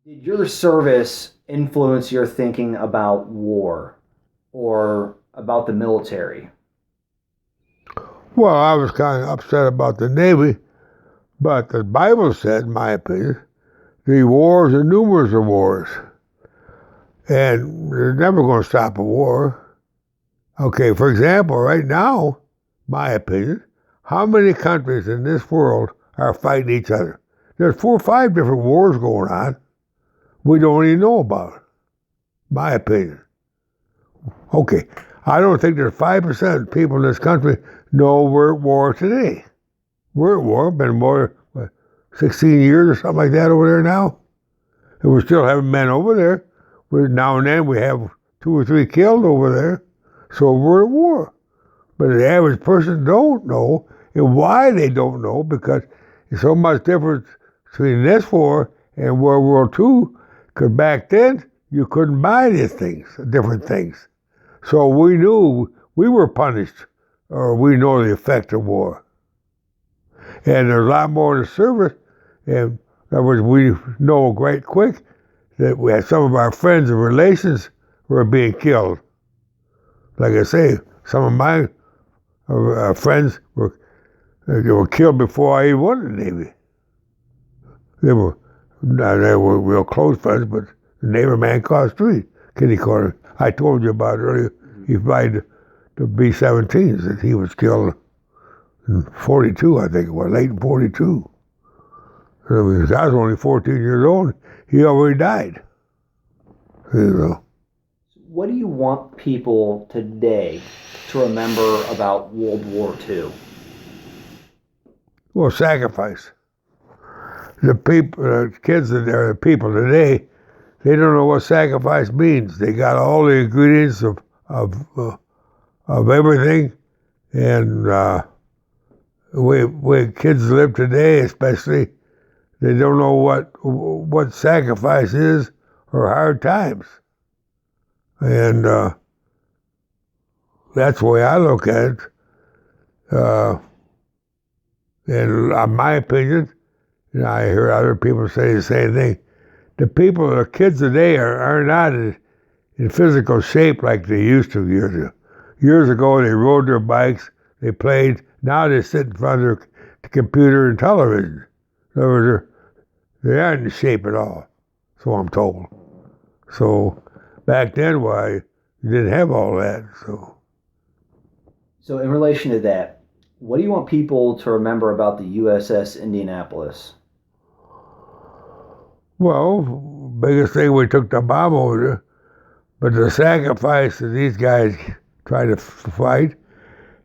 Did your service influence your thinking about war or about the military? Well, I was kind of upset about the Navy, but the Bible said, in my opinion, the wars are numerous of wars, and they're never going to stop a war. Okay, for example, right now, my opinion, how many countries in this world are fighting each other? There's 4 or 5 different wars going on we don't even know about, my opinion. Okay, I don't think there's 5% of people in this country know we're at war today. We're at war, been more, what, 16 years or something like that over there now. And we're still having men over there. Now and then we have 2 or 3 killed over there. So we're at war. But the average person don't know, and why they don't know, because there's so much difference between this war and World War II, because back then you couldn't buy these things, different things. So we knew we were punished, or we know the effect of war. And there's a lot more in the service, and in other words, we know right quick that we had some of our friends and relations were being killed. Like I say, some of my friends were killed before I even went in the Navy. They were real close friends, but the neighbor man across the street, Kitty Corner. I told you about it earlier. He flied the B-17s that he was killed in 42, I think it was, late in 42. I was only 14 years old. He already died. You know. What do you want people today to remember about World War II? Well, sacrifice. The people, kids that are people today, they don't know what sacrifice means. They got all the ingredients of everything, and way kids live today, especially, they don't know what sacrifice is or hard times, and that's the way I look at it. And in my opinion, I hear other people say the same thing. The kids today are not in physical shape like they used to years ago. Years ago, they rode their bikes, they played. Now they sit in front of the computer and television. In other words, they aren't in shape at all, so I'm told. So back then, why, you didn't have all that. So, in relation to that, what do you want people to remember about the USS Indianapolis? Well, biggest thing, we took the bomb over there, but the sacrifice that these guys tried to fight,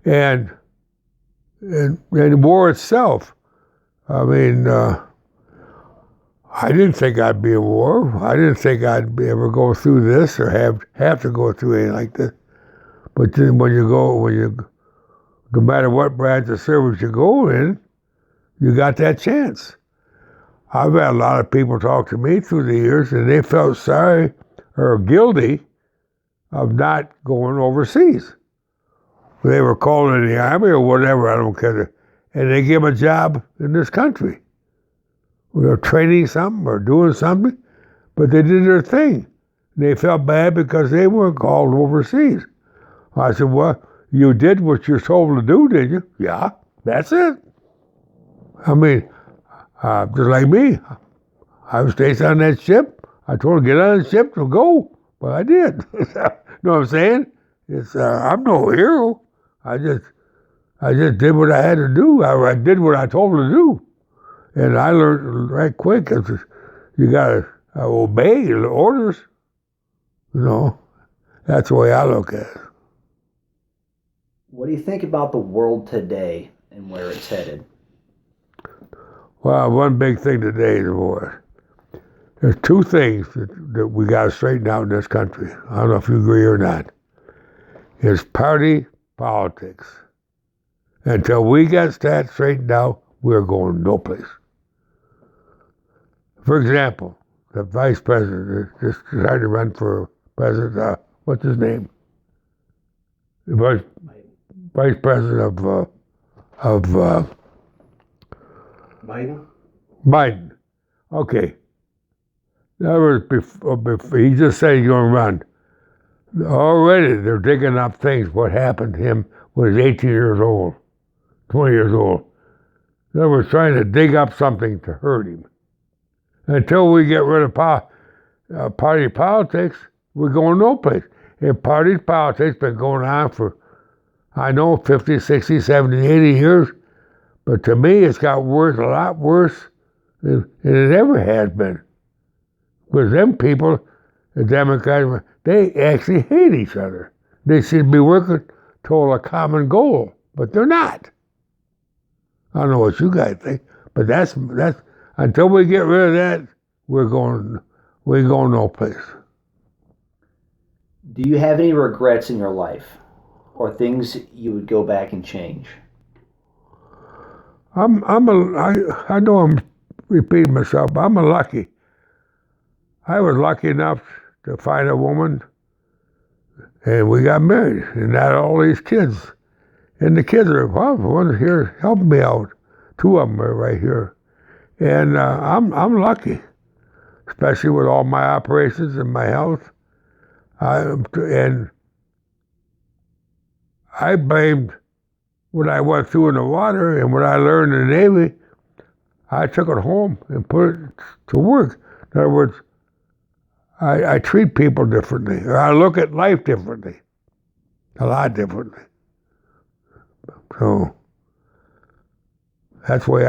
and the war itself. I mean, I didn't think I'd be in war. I didn't think I'd ever go through this or have to go through anything like this. But then no matter what branch of service you go in, you got that chance. I've had a lot of people talk to me through the years, and they felt sorry or guilty of not going overseas. They were called in the army or whatever, I don't care. And they give them a job in this country. They're training something or doing something, but they did their thing. They felt bad because they weren't called overseas. I said, well, you did what you're told to do, did you? Yeah, that's it. I mean, just like me, I was stationed on that ship. I told her to get on the ship to go, but I did. You know what I'm saying? I'm no hero. I just did what I had to do. I did what I told her to do, and I learned right quick. You gotta obey the orders. You know, that's the way I look at it. What do you think about the world today and where it's headed? Well, one big thing today is war. There's 2 things that we got to straighten out in this country. I don't know if you agree or not. It's party politics. Until we get that straightened out, we're going no place. For example, the vice president is trying to run for president. What's his name? Vice president of Biden? Biden. Okay. In other words, before, he just said he's going to run. Already they're digging up things, what happened to him when he was 18 years old, 20 years old. In other words, trying to dig up something to hurt him. Until we get rid of party politics, we're going no place. And party politics been going on for, I know, 50, 60, 70, 80 years. But to me, it's got worse, a lot worse than it ever has been. Because them people, the Democrats, they actually hate each other. They seem to be working toward a common goal, but they're not. I don't know what you guys think, but that's until we get rid of that, we're going no place. Do you have any regrets in your life, or things you would go back and change? I know I'm repeating myself, but I'm lucky. I was lucky enough to find a woman, and we got married, and had all these kids. And the kids are, well, one's here helping me out. Two of them are right here. And I'm lucky, especially with all my operations and my health. And I blamed what I went through in the water and what I learned in the Navy. I took it home and put it to work. In other words, I treat people differently, or I look at life differently, a lot differently. So that's the way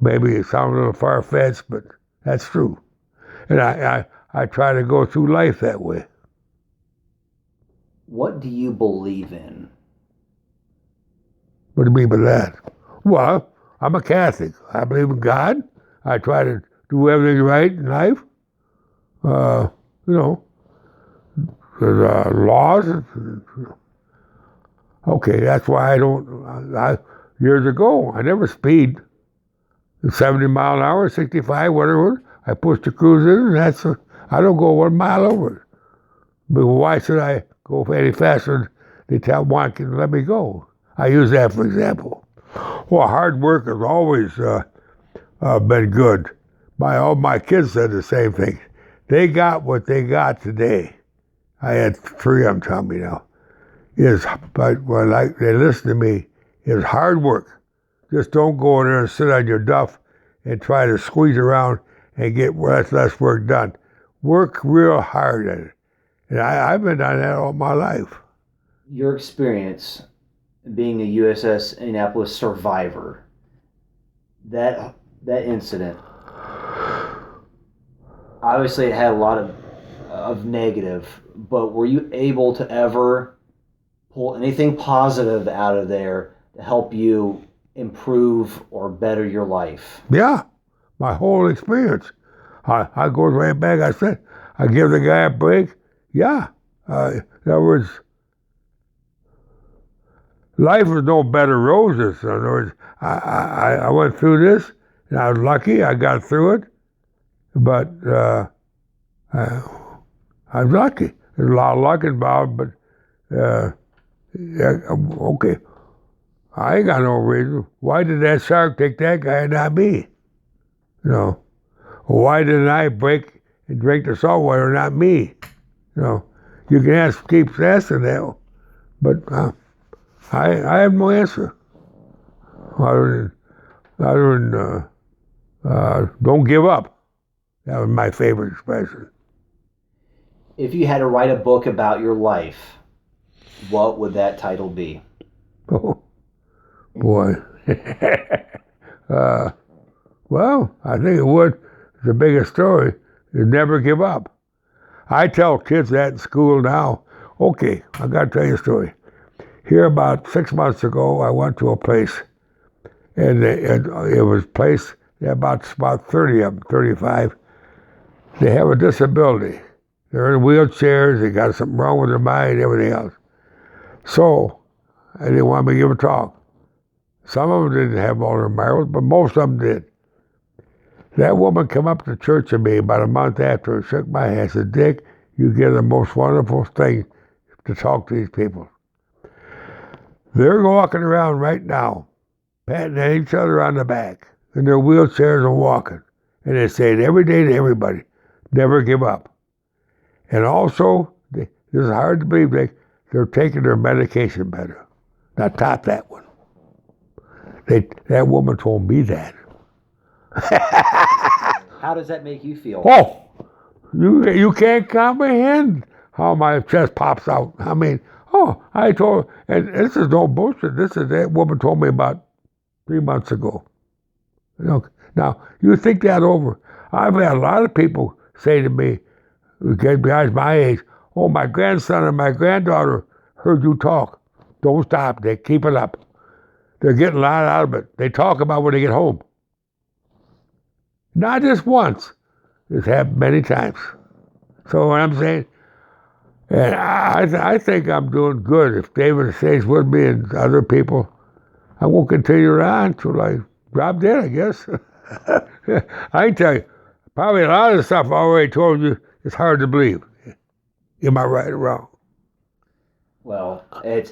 maybe it sounds a little far-fetched, but that's true. And I try to go through life that way. What do you believe in? What do you mean by that? Well, I'm a Catholic. I believe in God. I try to do everything right in life. There's laws. Okay, that's why years ago, I never speed. 70 mile an hour, 65, whatever. I push the cruise in, and I don't go 1 mile over it. But why should I go any faster than they want to let me go? I use that for example. Well, hard work has always been good. All my kids said the same thing. They got what they got today. I had 3 of them tell me now. They listen to me, is hard work. Just don't go in there and sit on your duff and try to squeeze around and get less work done. Work real hard at it. And I've been doing that all my life. Your experience being a USS Indianapolis survivor, that incident, obviously it had a lot of negative, but were you able to ever pull anything positive out of there to help you improve or better your life? Yeah, my whole experience. I go right back. I said, I give the guy a break. Yeah. In other words, life was no bed of roses. In other words, I went through this, and I was lucky. I got through it. But I was lucky. There's a lot of luck involved, but okay. I ain't got no reason. Why did that shark take that guy and not me? Why didn't I break and drink the salt water and not me? You can keep asking that, but I have no answer. Other than don't give up. That was my favorite expression. If you had to write a book about your life, what would that title be? Oh, boy. Well, I think it would. The biggest story is never give up. I tell kids that in school now. Okay, I got to tell you a story. Here about 6 months ago, I went to a place, and it was a place, about 30 of them, 35. They have a disability. They're in wheelchairs, they got something wrong with their mind, and everything else. So, they didn't want me to give a talk. Some of them didn't have all their marrows, but most of them did. That woman came up to church with me about a month after and shook my hand and said, Dick, you give the most wonderful thing to talk to these people. They're walking around right now, patting each other on the back in their wheelchairs and walking. and they say it every day to everybody, never give up. And also, this is hard to believe, they're taking their medication better. Now top that one. That woman told me that. How does that make you feel? Oh, you can't comprehend how my chest pops out. I mean, I told her, and this is no bullshit. This is that woman told me about 3 months ago. Now, you think that over. I've had a lot of people say to me, guys my age, oh, my grandson and my granddaughter heard you talk. Don't stop. They keep it up. They're getting a lot out of it. They talk about when they get home. Not just once. It's happened many times. So what I'm saying, and I think I'm doing good. If David stays with me and other people, I won't continue on until I drop dead, I guess. I can tell you, probably a lot of the stuff I already told you is hard to believe. Am I right or wrong? Well, I'll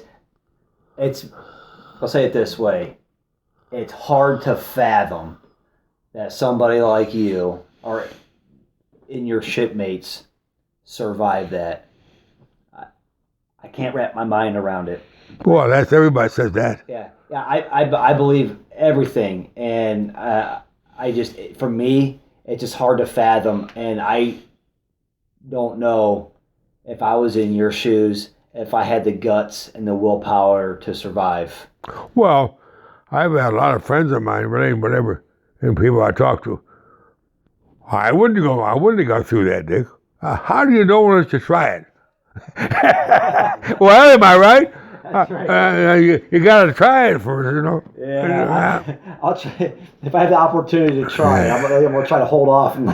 say it this way. It's hard to fathom that somebody like you or in your shipmates survive that. I can't wrap my mind around it. Well, that's everybody says that. Yeah. I believe everything, and for me, it's just hard to fathom, and I don't know if I was in your shoes, if I had the guts and the willpower to survive. Well, I've had a lot of friends of mine, whatever, and people I talk to. I wouldn't have gone through that, Dick. How do you know unless you try it? Well, am I right? That's right. You got to try it first, Yeah, I'll try. If I have the opportunity to try it, I'm gonna try to hold off and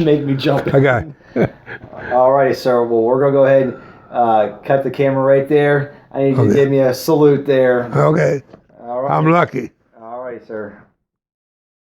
make me jump in. Okay. All righty, sir. Well, we're gonna go ahead and cut the camera right there. I need you to give me a salute there. Okay. All right. I'm lucky. All right, sir.